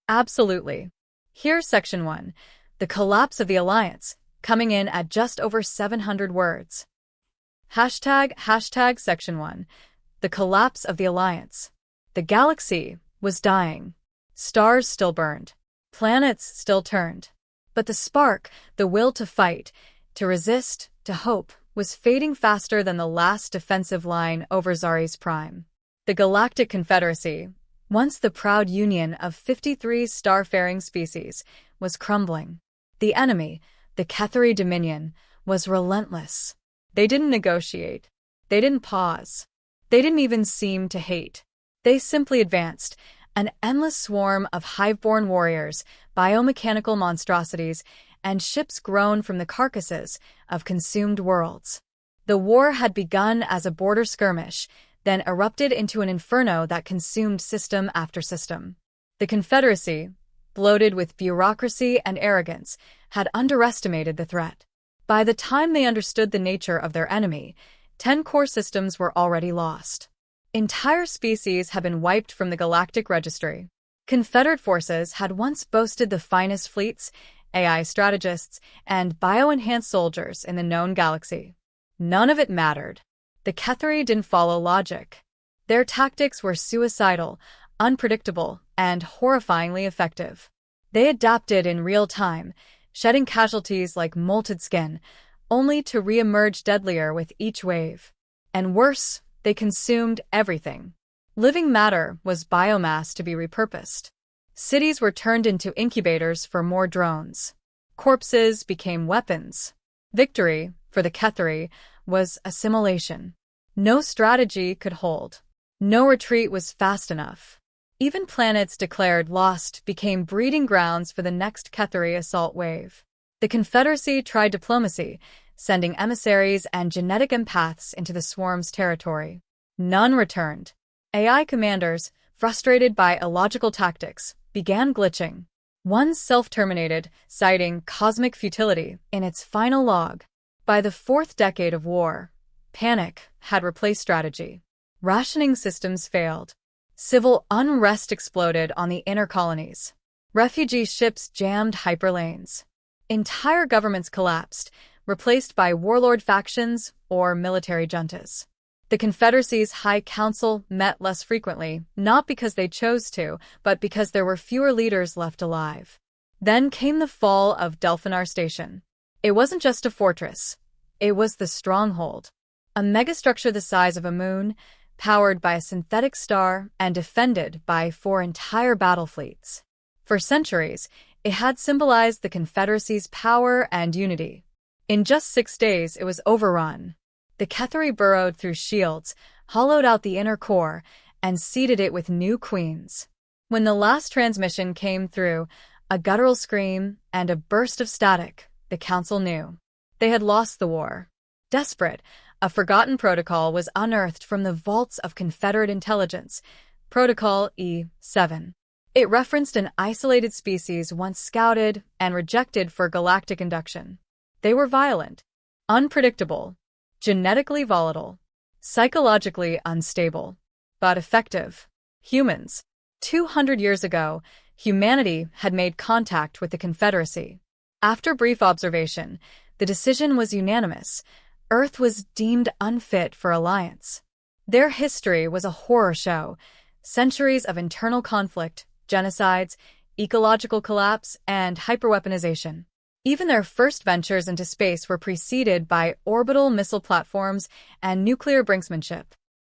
Absolutely. Here's Section 1. The collapse of the Alliance, coming in at just over 700 words. Hashtag Section 1. The collapse of the Alliance. The galaxy was dying. Stars still burned. Planets still turned. But the spark, the will to fight, to resist, to hope, was fading faster than the last defensive line over Zari's prime. The Galactic Confederacy, once the proud union of 53 starfaring species, was crumbling. The enemy, the Ketheri Dominion, was relentless. They didn't negotiate. They didn't pause. They didn't even seem to hate. They simply advanced, an endless swarm of hive-born warriors, biomechanical monstrosities, and ships grown from the carcasses of consumed worlds. The war had begun as a border skirmish, then erupted into an inferno that consumed system after system. The Confederacy, bloated with bureaucracy and arrogance, had underestimated the threat. By the time they understood the nature of their enemy, 10 core systems were already lost. Entire species had been wiped from the galactic registry. Confederate forces had once boasted the finest fleets, AI strategists, and bio-enhanced soldiers in the known galaxy. None of it mattered. The Ketheri didn't follow logic. Their tactics were suicidal, unpredictable, and horrifyingly effective. They adapted in real time, shedding casualties like molted skin, only to re-emerge deadlier with each wave. And worse, they consumed everything. Living matter was biomass to be repurposed. Cities were turned into incubators for more drones. Corpses became weapons. Victory, for the Ketheri, was assimilation. No strategy could hold. No retreat was fast enough. Even planets declared lost became breeding grounds for the next Ketheri assault wave. The Confederacy tried diplomacy, sending emissaries and genetic empaths into the swarm's territory. None returned. AI commanders, frustrated by illogical tactics, began glitching. One self-terminated, citing cosmic futility in its final log. By the 4th decade of war, panic had replaced strategy. Rationing systems failed. Civil unrest exploded on the inner colonies. Refugee ships jammed hyperlanes. Entire governments collapsed, replaced by warlord factions or military juntas. The Confederacy's High Council met less frequently, not because they chose to, but because there were fewer leaders left alive. Then came the fall of Delphinar Station. It wasn't just a fortress. It was the stronghold. A megastructure the size of a moon, powered by a synthetic star and defended by 4 entire battle fleets. For centuries, it had symbolized the Confederacy's power and unity. In just 6 days, it was overrun. The Ketheri burrowed through shields, hollowed out the inner core, and seeded it with new queens. When the last transmission came through, a guttural scream and a burst of static, the Council knew. They had lost the war. Desperate, a forgotten protocol was unearthed from the vaults of Confederate intelligence, Protocol E-7. It referenced an isolated species once scouted and rejected for galactic induction. They were violent, unpredictable, genetically volatile, psychologically unstable, but effective. Humans. 200 years ago, humanity had made contact with the Confederacy. After brief observation, the decision was unanimous. Earth was deemed unfit for alliance. Their history was a horror show. Centuries of internal conflict, genocides, ecological collapse, and hyperweaponization. Even their first ventures into space were preceded by orbital missile platforms and nuclear brinksmanship.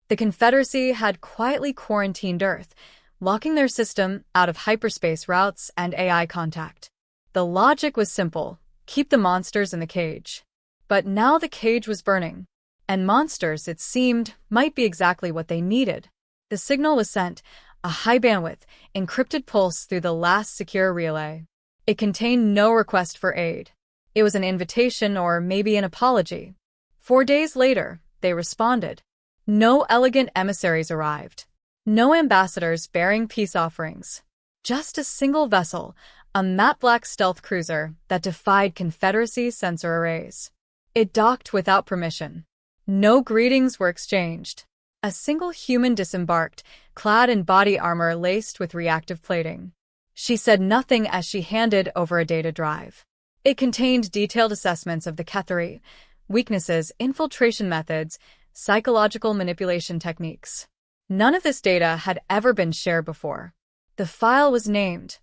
The Confederacy had quietly quarantined Earth, locking their system out of hyperspace routes and AI contact. The logic was simple: keep the monsters in the cage. But now the cage was burning. And monsters, it seemed, might be exactly what they needed. The signal was sent, a high-bandwidth, encrypted pulse through the last secure relay. It contained no request for aid. It was an invitation or maybe an apology. 4 days later, they responded. No elegant emissaries arrived. No ambassadors bearing peace offerings. Just a single vessel, a matte black stealth cruiser that defied Confederacy sensor arrays. It docked without permission. No greetings were exchanged. A single human disembarked, clad in body armor laced with reactive plating. She said nothing as she handed over a data drive. It contained detailed assessments of the Ketheri, weaknesses, infiltration methods, psychological manipulation techniques. None of this data had ever been shared before. The file was named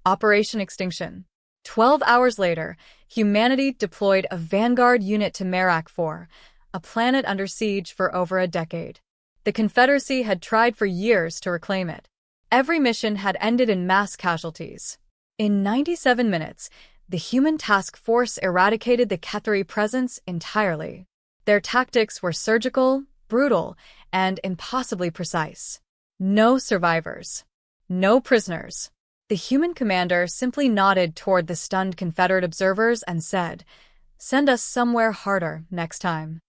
Operation Extinction. 12 hours later, humanity deployed a vanguard unit to Merak 4, a planet under siege for over a decade. The Confederacy had tried for years to reclaim it. Every mission had ended in mass casualties. In 97 minutes, the human task force eradicated the Ketheri presence entirely. Their tactics were surgical, brutal, and impossibly precise. No survivors. No prisoners. The human commander simply nodded toward the stunned Confederate observers and said, "Send us somewhere harder next time."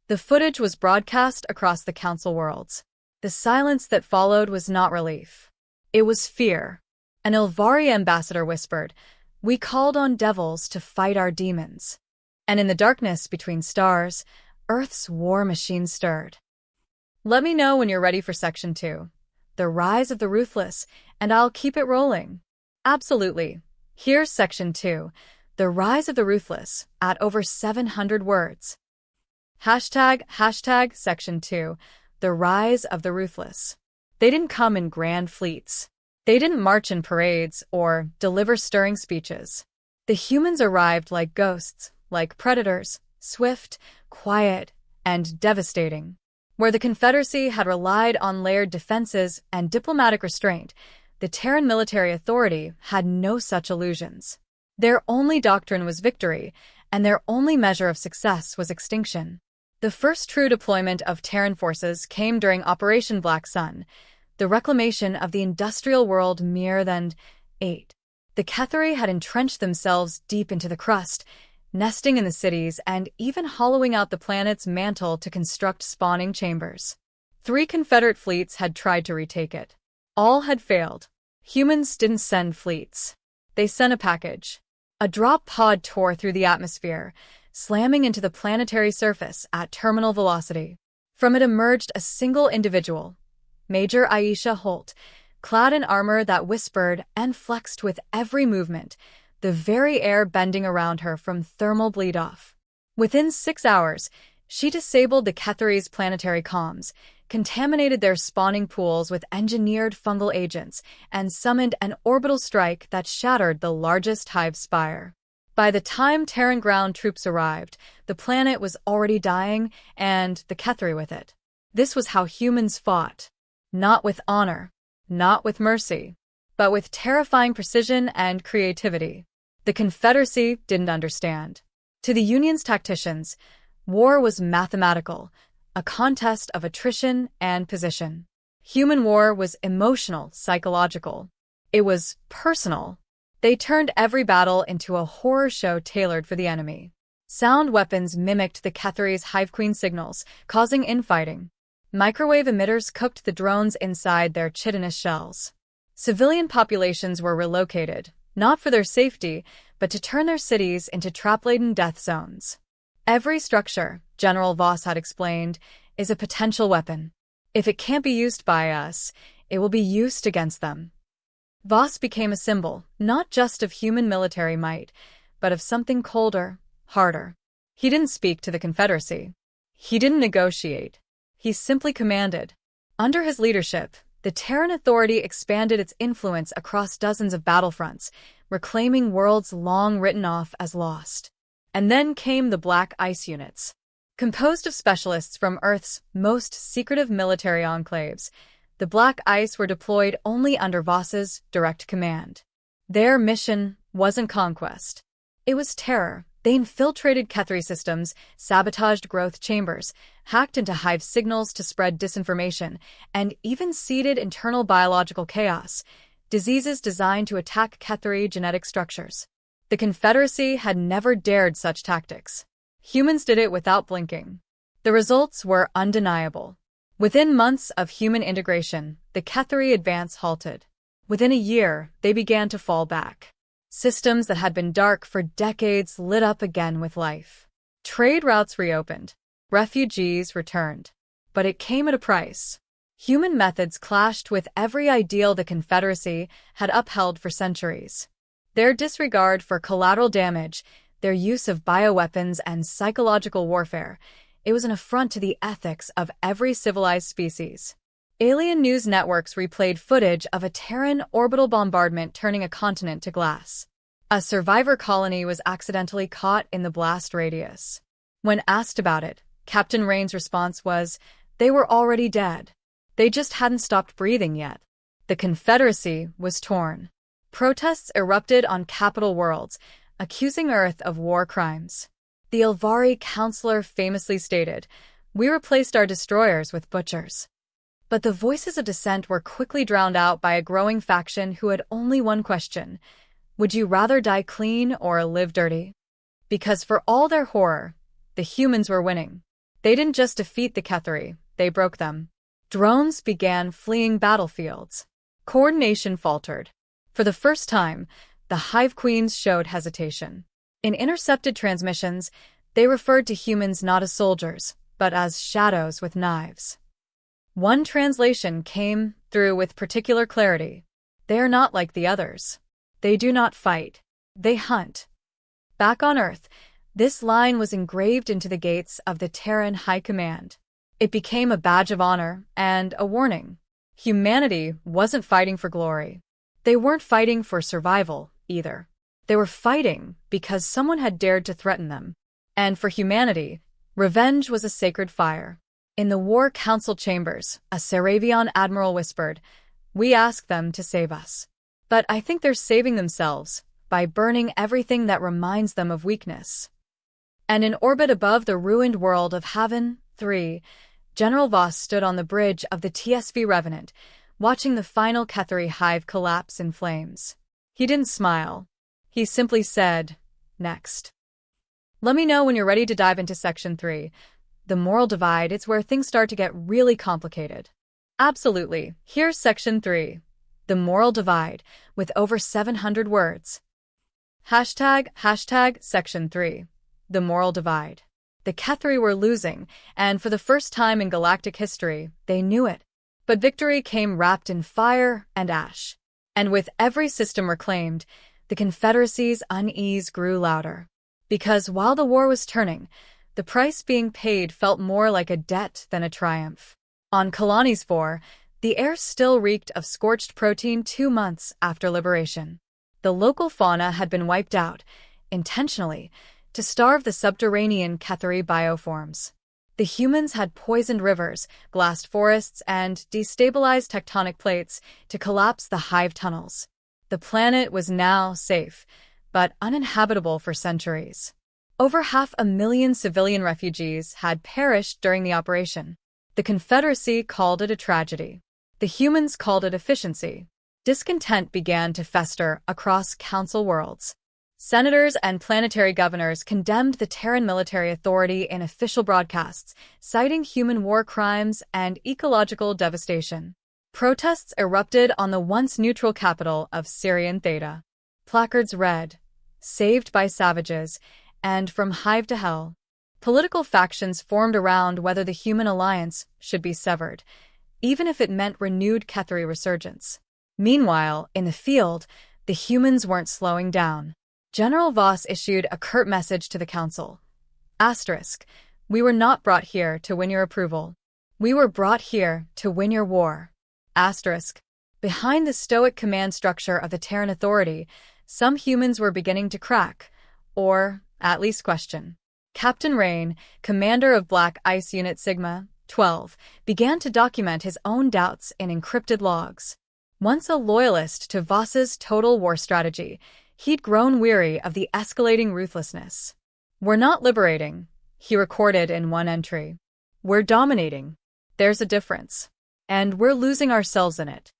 The footage was broadcast across the Council worlds. The silence that followed was not relief. It was fear. An Ilvari ambassador whispered, "We called on devils to fight our demons." And in the darkness between stars, Earth's war machine stirred. Let me know when you're ready for Section 2. The Rise of the Ruthless, and I'll keep it rolling. Absolutely. Here's Section 2, The Rise of the Ruthless, at over 700 words. Hashtag Section 2, The Rise of the Ruthless. They didn't come in grand fleets. They didn't march in parades or deliver stirring speeches. The humans arrived like ghosts, like predators, swift, quiet, and devastating. Where the Confederacy had relied on layered defenses and diplomatic restraint, the Terran military authority had no such illusions. Their only doctrine was victory, and their only measure of success was extinction. The first true deployment of Terran forces came during Operation Black Sun, the reclamation of the industrial world mere than 8. The Ketheri had entrenched themselves deep into the crust, nesting in the cities and even hollowing out the planet's mantle to construct spawning chambers. 3 Confederate fleets had tried to retake it. All had failed. Humans didn't send fleets. They sent a package. A drop pod tore through the atmosphere, slamming into the planetary surface at terminal velocity. From it emerged a single individual, Major Aisha Holt, clad in armor that whispered and flexed with every movement, the very air bending around her from thermal bleed-off. Within 6 hours, she disabled the Ketheri's planetary comms, contaminated their spawning pools with engineered fungal agents, and summoned an orbital strike that shattered the largest hive spire. By the time Terran ground troops arrived, the planet was already dying, and the Ketheri with it. This was how humans fought. Not with honor, not with mercy, but with terrifying precision and creativity. The Confederacy didn't understand. To the Union's tacticians, war was mathematical, a contest of attrition and position. Human war was emotional, psychological. It was personal. They turned every battle into a horror show tailored for the enemy. Sound weapons mimicked the Ketheri's Hive Queen signals, causing infighting. Microwave emitters cooked the drones inside their chitinous shells. Civilian populations were relocated, not for their safety, but to turn their cities into trap-laden death zones. Every structure, General Voss had explained, is a potential weapon. If it can't be used by us, it will be used against them. Voss became a symbol, not just of human military might, but of something colder, harder. He didn't speak to the Confederacy. He didn't negotiate. He simply commanded. Under his leadership, the Terran Authority expanded its influence across dozens of battlefronts, reclaiming worlds long written off as lost. And then came the Black Ice Units. Composed of specialists from Earth's most secretive military enclaves, the Black Ice were deployed only under Voss's direct command. Their mission wasn't conquest. It was terror. They infiltrated Ketheri systems, sabotaged growth chambers, hacked into hive signals to spread disinformation, and even seeded internal biological chaos, diseases designed to attack Ketheri genetic structures. The Confederacy had never dared such tactics. Humans did it without blinking. The results were undeniable. Within months of human integration, the Ketheri advance halted. Within a year, they began to fall back. Systems that had been dark for decades lit up again with life. Trade routes reopened. Refugees returned. But it came at a price. Human methods clashed with every ideal the Confederacy had upheld for centuries. Their disregard for collateral damage, their use of bioweapons and psychological warfare, it was an affront to the ethics of every civilized species. Alien news networks replayed footage of a Terran orbital bombardment turning a continent to glass. A survivor colony was accidentally caught in the blast radius. When asked about it, Captain Rain's response was, "They were already dead. They just hadn't stopped breathing yet." The Confederacy was torn. Protests erupted on capital worlds, accusing Earth of war crimes. The Ilvari counselor famously stated, "We replaced our destroyers with butchers." But the voices of dissent were quickly drowned out by a growing faction who had only one question: would you rather die clean or live dirty? Because for all their horror, the humans were winning. They didn't just defeat the Ketheri, they broke them. Drones began fleeing battlefields. Coordination faltered. For the first time, the Hive Queens showed hesitation. In intercepted transmissions, they referred to humans not as soldiers, but as shadows with knives. One translation came through with particular clarity. They are not like the others. They do not fight. They hunt. Back on Earth, this line was engraved into the gates of the Terran High Command. It became a badge of honor and a warning. Humanity wasn't fighting for glory. They weren't fighting for survival, either. They were fighting because someone had dared to threaten them. And for humanity, revenge was a sacred fire. In the War Council chambers, a Saravian admiral whispered, "We ask them to save us. But I think they're saving themselves by burning everything that reminds them of weakness." And in orbit above the ruined world of Haven 3, General Voss stood on the bridge of the TSV Revenant, watching the final Ketheri hive collapse in flames. He didn't smile. He simply said, "Next." Let me know when you're ready to dive into Section 3. The moral divide is where things start to get really complicated. Absolutely. Here's Section 3. The moral divide, with over 700 words. Hashtag Section 3. The moral divide. The Ketheri were losing, and for the first time in galactic history, they knew it. But victory came wrapped in fire and ash. And with every system reclaimed, the Confederacy's unease grew louder. Because while the war was turning, the price being paid felt more like a debt than a triumph. On Kalani's 4, the air still reeked of scorched protein 2 months after liberation. The local fauna had been wiped out, intentionally, to starve the subterranean Ketheri bioforms. The humans had poisoned rivers, glassed forests, and destabilized tectonic plates to collapse the hive tunnels. The planet was now safe, but uninhabitable for centuries. Over 500,000 civilian refugees had perished during the operation. The Confederacy called it a tragedy. The humans called it efficiency. Discontent began to fester across council worlds. Senators and planetary governors condemned the Terran military authority in official broadcasts, citing human war crimes and ecological devastation. Protests erupted on the once neutral capital of Syrian Theta. Placards read, "Saved by savages," and "From Hive to Hell." Political factions formed around whether the human alliance should be severed, even if it meant renewed Ketheri resurgence. Meanwhile, in the field, the humans weren't slowing down. General Voss issued a curt message to the council. Asterisk, "We were not brought here to win your approval. We were brought here to win your war." Asterisk. Behind the stoic command structure of the Terran Authority, some humans were beginning to crack, or at least question. Captain Rain, commander of Black Ice Unit Sigma 12, began to document his own doubts in encrypted logs. Once a loyalist to Voss's total war strategy, he'd grown weary of the escalating ruthlessness. "We're not liberating," he recorded in one entry. "We're dominating. There's a difference. And we're losing ourselves in it."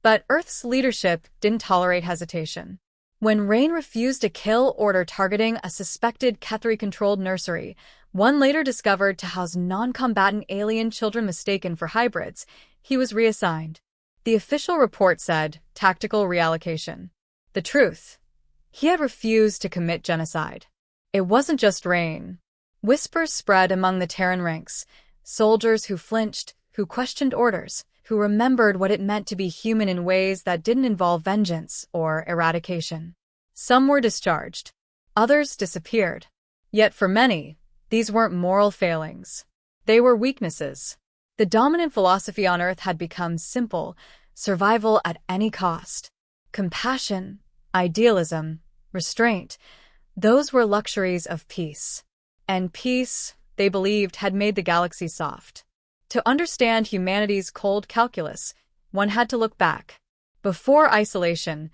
But Earth's leadership didn't tolerate hesitation. When Rain refused a kill order targeting a suspected Ketheri-controlled nursery, one later discovered to house non-combatant alien children mistaken for hybrids, he was reassigned. The official report said, "Tactical reallocation." The truth: he had refused to commit genocide. It wasn't just Rain. Whispers spread among the Terran ranks, soldiers who flinched, who questioned orders, who remembered what it meant to be human in ways that didn't involve vengeance or eradication. Some were discharged. Others disappeared. Yet for many, these weren't moral failings. They were weaknesses. The dominant philosophy on Earth had become simple: survival at any cost. Compassion, idealism, restraint, those were luxuries of peace. And peace, they believed, had made the galaxy soft. To understand humanity's cold calculus, one had to look back. Before isolation,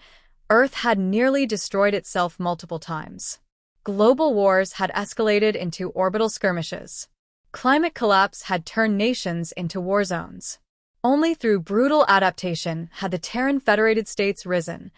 Earth had nearly destroyed itself multiple times. Global wars had escalated into orbital skirmishes. Climate collapse had turned nations into war zones. Only through brutal adaptation had the Terran Federated States risen,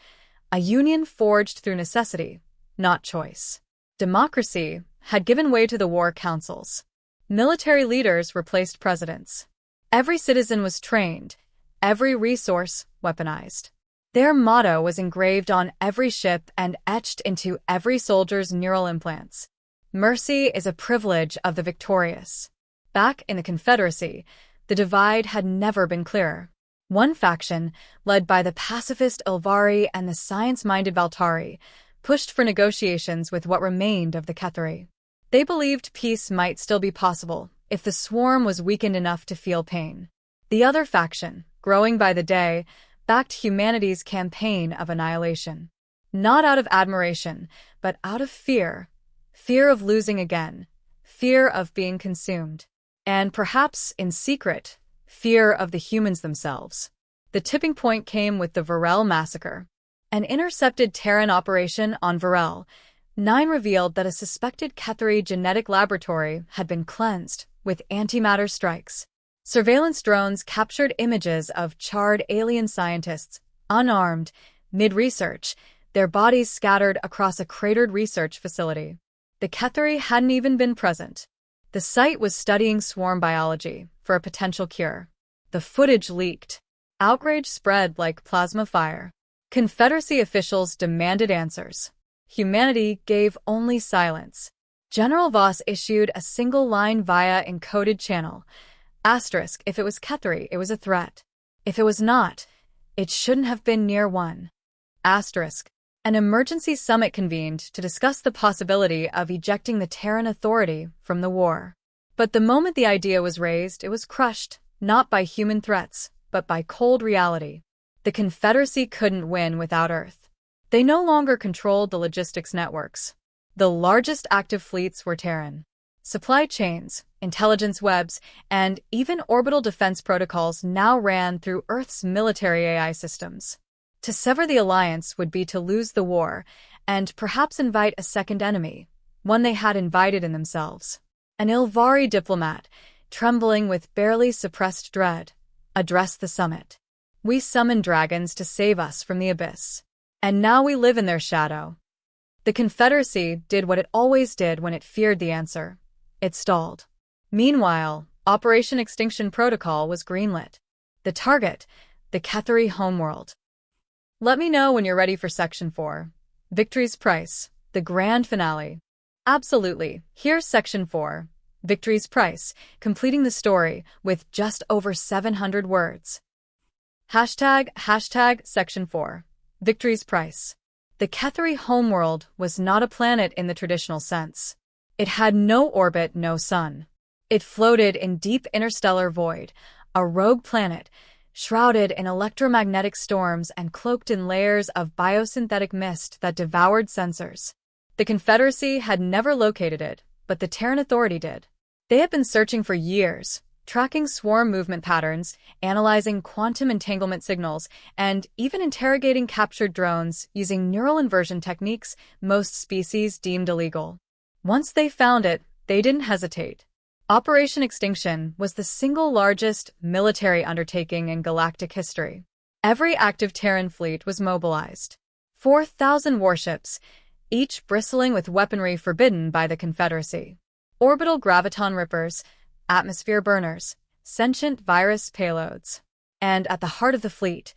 a union forged through necessity, not choice. Democracy had given way to the war councils. Military leaders replaced presidents. Every citizen was trained, every resource weaponized. Their motto was engraved on every ship and etched into every soldier's neural implants. Mercy is a privilege of the victorious. Back in the Confederacy, the divide had never been clearer. One faction, led by the pacifist Ilvari and the science-minded Valtari, pushed for negotiations with what remained of the Ketheri. They believed peace might still be possible if the swarm was weakened enough to feel pain. The other faction, growing by the day, backed humanity's campaign of annihilation. Not out of admiration, but out of fear. Fear of losing again. Fear of being consumed. And perhaps, in secret, fear of the humans themselves. The tipping point came with the Varel massacre. An intercepted Terran operation on Varel 9 revealed that a suspected Ketheri genetic laboratory had been cleansed with antimatter strikes. Surveillance drones captured images of charred alien scientists, unarmed, mid-research, their bodies scattered across a cratered research facility. The Ketheri hadn't even been present. The site was studying swarm biology for a potential cure. The footage leaked. Outrage spread like plasma fire. Confederacy officials demanded answers. Humanity gave only silence. General Voss issued a single line via encoded channel. Asterisk, if it was Ketheri, it was a threat. If it was not, it shouldn't have been near one. Asterisk. An emergency summit convened to discuss the possibility of ejecting the Terran Authority from the war. But the moment the idea was raised, it was crushed, not by human threats, but by cold reality. The Confederacy couldn't win without Earth. They no longer controlled the logistics networks. The largest active fleets were Terran. Supply chains, intelligence webs, and even orbital defense protocols now ran through Earth's military AI systems. To sever the alliance would be to lose the war, and perhaps invite a second enemy, one they had invited in themselves. An Ilvari diplomat, trembling with barely suppressed dread, addressed the summit. We summoned dragons to save us from the abyss. And now we live in their shadow. The Confederacy did what it always did when it feared the answer. It stalled. Meanwhile, Operation Extinction Protocol was greenlit. The target, the Ketheri homeworld. Let me know when you're ready for Section 4. Victory's Price, the grand finale. Absolutely, here's Section 4. Victory's Price, completing the story with just over 700 words. Hashtag Section 4. Victory's Price. The Ketheri homeworld was not a planet in the traditional sense. It had no orbit, no sun. It floated in deep interstellar void, a rogue planet, shrouded in electromagnetic storms and cloaked in layers of biosynthetic mist that devoured sensors. The Confederacy had never located it, but the Terran Authority did. They had been searching for years, tracking swarm movement patterns, analyzing quantum entanglement signals, and even interrogating captured drones using neural inversion techniques most species deemed illegal. Once they found it, they didn't hesitate. Operation Extinction was the single largest military undertaking in galactic history. Every active Terran fleet was mobilized. 4,000 warships, each bristling with weaponry forbidden by the Confederacy. Orbital graviton rippers, atmosphere burners, sentient virus payloads. And at the heart of the fleet,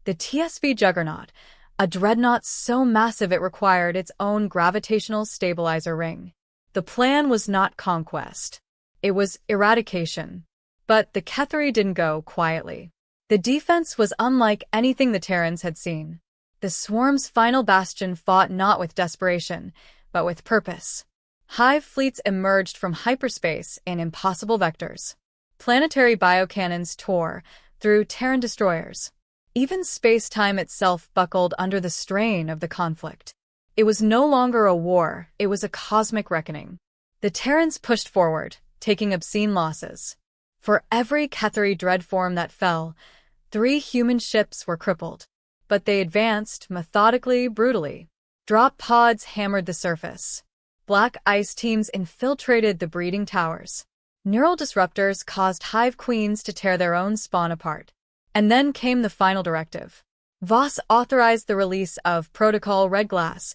the TSV Juggernaut, a dreadnought so massive it required its own gravitational stabilizer ring. The plan was not conquest. It was eradication. But the Ketheri didn't go quietly. The defense was unlike anything the Terrans had seen. The swarm's final bastion fought not with desperation, but with purpose. Hive fleets emerged from hyperspace in impossible vectors. Planetary biocannons tore through Terran destroyers. Even space-time itself buckled under the strain of the conflict. It was no longer a war, it was a cosmic reckoning. The Terrans pushed forward, taking obscene losses. For every Ketheri dreadform that fell, 3 human ships were crippled. But they advanced, methodically, brutally. Drop pods hammered the surface. Black ice teams infiltrated the breeding towers. Neural disruptors caused hive queens to tear their own spawn apart. And then came the final directive. Voss authorized the release of Protocol Red Glass,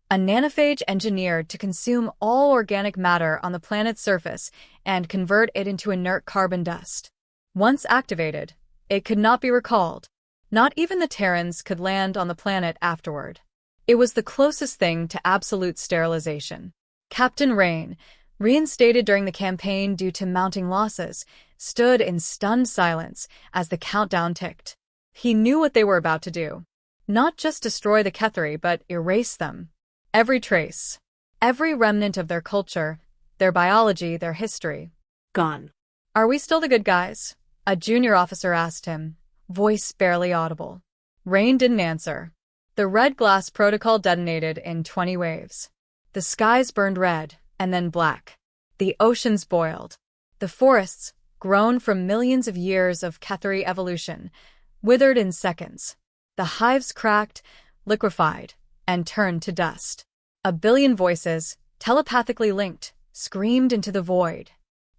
a nanophage engineered to consume all organic matter on the planet's surface and convert it into inert carbon dust. Once activated, it could not be recalled. Not even the Terrans could land on the planet afterward. It was the closest thing to absolute sterilization. Captain Rain, reinstated during the campaign due to mounting losses, stood in stunned silence as the countdown ticked. He knew what they were about to do. Not just destroy the Ketheri, but erase them. Every trace, every remnant of their culture, their biology, their history. Gone. Are we still the good guys? A junior officer asked him, voice barely audible. Rain didn't answer. The Red Glass Protocol detonated in 20 waves. The skies burned red, and then black. The oceans boiled. The forests, grown from millions of years of Ketheri evolution, withered in seconds. The hives cracked, liquefied, and turned to dust. A billion voices, telepathically linked, screamed into the void.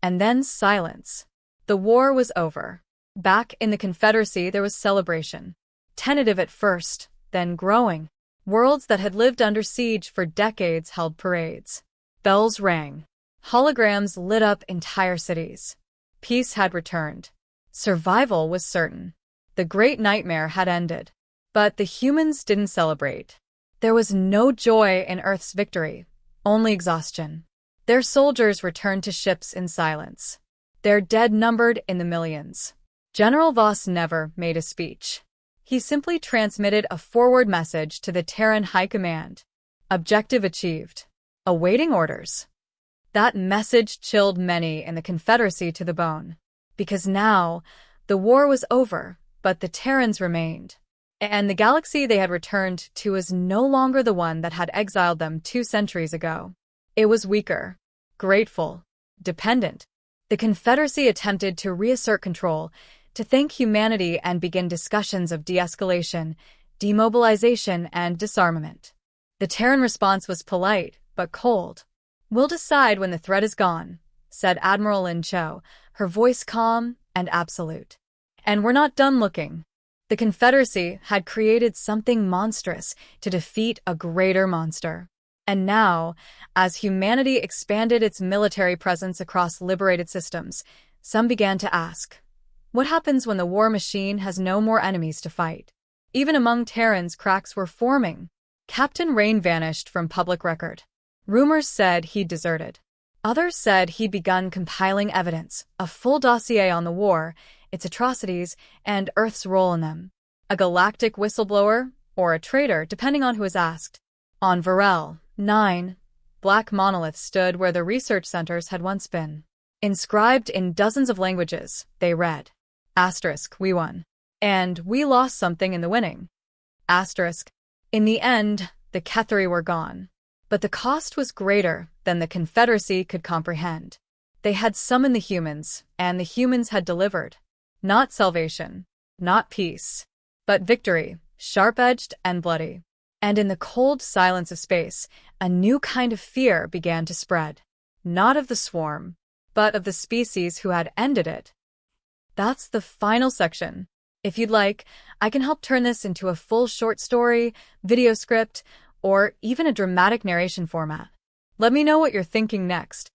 And then silence. The war was over. Back in the Confederacy there was celebration. Tentative at first, then growing. Worlds that had lived under siege for decades held parades. Bells rang. Holograms lit up entire cities. Peace had returned. Survival was certain. The great nightmare had ended. But the humans didn't celebrate. There was no joy in Earth's victory, only exhaustion. Their soldiers returned to ships in silence. Their dead numbered in the millions. General Voss never made a speech. He simply transmitted a forward message to the Terran High Command. Objective achieved. Awaiting orders. That message chilled many in the Confederacy to the bone. Because now, the war was over, but the Terrans remained. And the galaxy they had returned to was no longer the one that had exiled them 2 centuries ago. It was weaker, grateful, dependent. The Confederacy attempted to reassert control, to thank humanity and begin discussions of de-escalation, demobilization, and disarmament. The Terran response was polite, but cold. "We'll decide when the threat is gone," said Admiral Lin Cho, her voice calm and absolute. And we're not done looking. The Confederacy had created something monstrous to defeat a greater monster. And now, as humanity expanded its military presence across liberated systems, some began to ask, what happens when the war machine has no more enemies to fight? Even among Terrans, cracks were forming. Captain Rain vanished from public record. Rumors said he'd deserted. Others said he'd begun compiling evidence, a full dossier on the war, its atrocities, and Earth's role in them. A galactic whistleblower, or a traitor, depending on who is asked. On Varel, 9, black monoliths stood where the research centers had once been. Inscribed in dozens of languages, they read, *, we won. And we lost something in the winning. *, in the end, the Ketheri were gone. But the cost was greater than the Confederacy could comprehend. They had summoned the humans, and the humans had delivered. Not salvation, not peace, but victory, sharp-edged and bloody. And in the cold silence of space, a new kind of fear began to spread. Not of the swarm, but of the species who had ended it. That's the final section. If you'd like, I can help turn this into a full short story, video script, or even a dramatic narration format. Let me know what you're thinking next.